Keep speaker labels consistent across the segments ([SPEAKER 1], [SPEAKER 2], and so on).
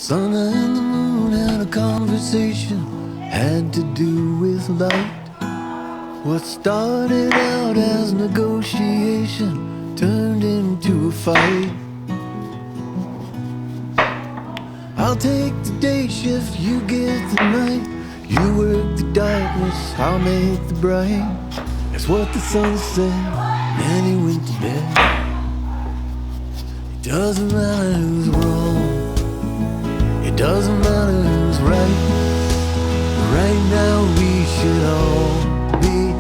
[SPEAKER 1] sun and the moon had a conversation, had to do with light. What started out as negotiation turned into a fight. I'll take the day shift, you get the night. You work the darkness, I'll make the bright. That's what the sun said, then he went to bed. It doesn't matter who's wrong, it doesn't matter who's right. Right now we should all be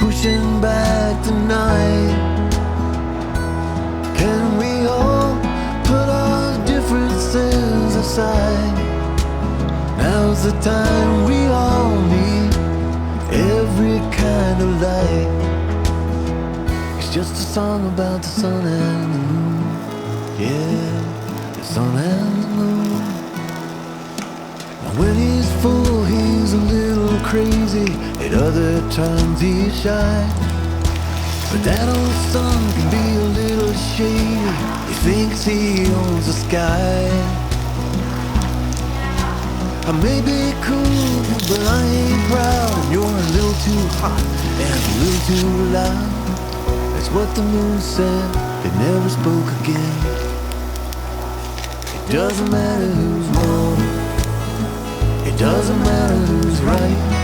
[SPEAKER 1] pushing back tonight. Can we all put our differences aside? Now's the time we all need every kind of light. It's just a song about the sun and the moon. Yeah, the sun and the moon. And when he's full, he's a little crazy. At other times he's shy. But that old sun can be a little shady. He thinks he owns the sky. I may be cool, but I ain't proud. And you're a little too hot and a little too loud. That's what the moon said, they never spoke again. It doesn't matter who's wrong, it doesn't matter who's right.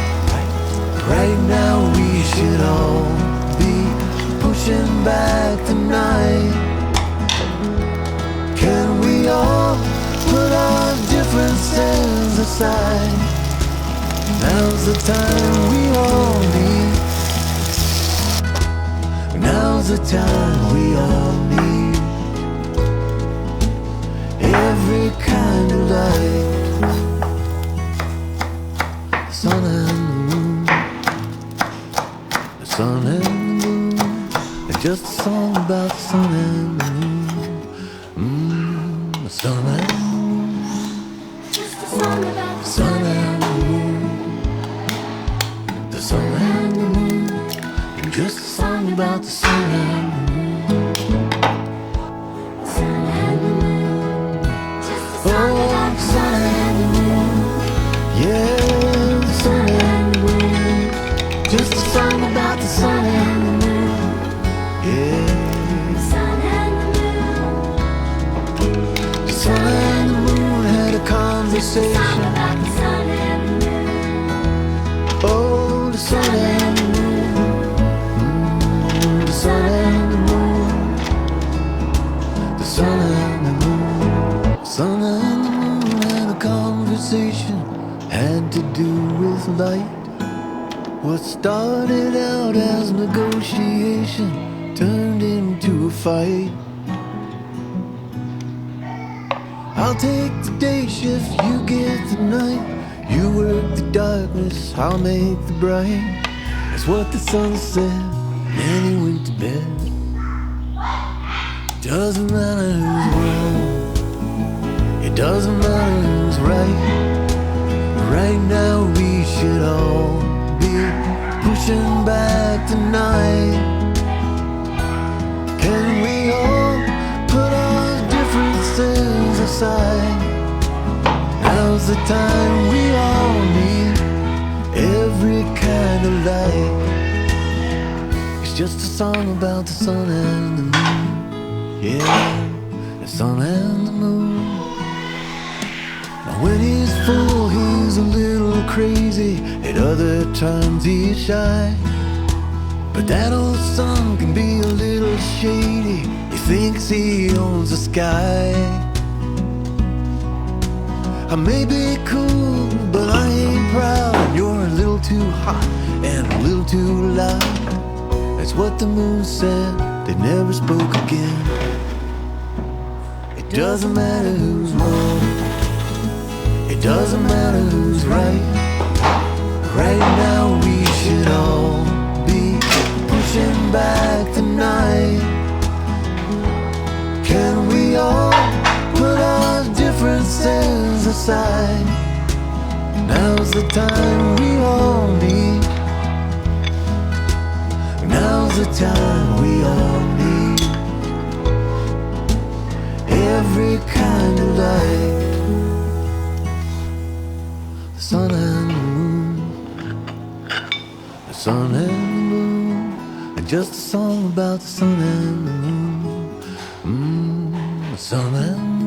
[SPEAKER 1] Right now we should all be pushing back tonight. Can we all put our differences aside? Now's the time we all need. Now's the time we all need every kind of light. The sun and the moon, the sun and the moon. It's just a song about the sun and the moon. The sun and the moon,
[SPEAKER 2] Just a song about
[SPEAKER 1] the sun and the moon, the sun and the moon. Just a song about the sun and the moon.
[SPEAKER 2] the sun and the moon. Just a song
[SPEAKER 1] Oh,
[SPEAKER 2] about
[SPEAKER 1] the sun and the moon. Yeah, the sun and the moon. Just a song about the sun and the moon. Yeah,
[SPEAKER 2] the sun and the moon.
[SPEAKER 1] the sun and the moon had a
[SPEAKER 2] Song
[SPEAKER 1] conversation.
[SPEAKER 2] about the sun and the moon.
[SPEAKER 1] Oh, the sun and the moon. The sun and the moon. The sun and the moon. Sun and the moon had a conversation, had to do with light. What started out as negotiation turned into a fight. I'll take the day shift, you get the night. You work the darkness, I'll make the bright. That's what the sun said, then he went to bed. Doesn't matter who's wrong, it doesn't matter who's right. Right now we should all be pushing back tonight. Can we all put our differences aside? Now's the time we all need every kind of light. It's just a song about the sun and the moon. Yeah, the sun and the moon. Now when he's full, he's a little crazy. At other times he's shy. But that old sun can be a little shady. He thinks he owns the sky. I may be cool, but I ain't proud. And you're a little too hot and a little too loud. That's what the moon said, they never spoke again. It doesn't matter who's wrong, it doesn't matter who's right. Right now we should all be pushing back tonight. Can we all put our differences aside? Now's the time we all need. Now's the time we all need every kind of light. sun and the moon, the sun and the moon, and just a song about the sun and the moon. The sun and the moon.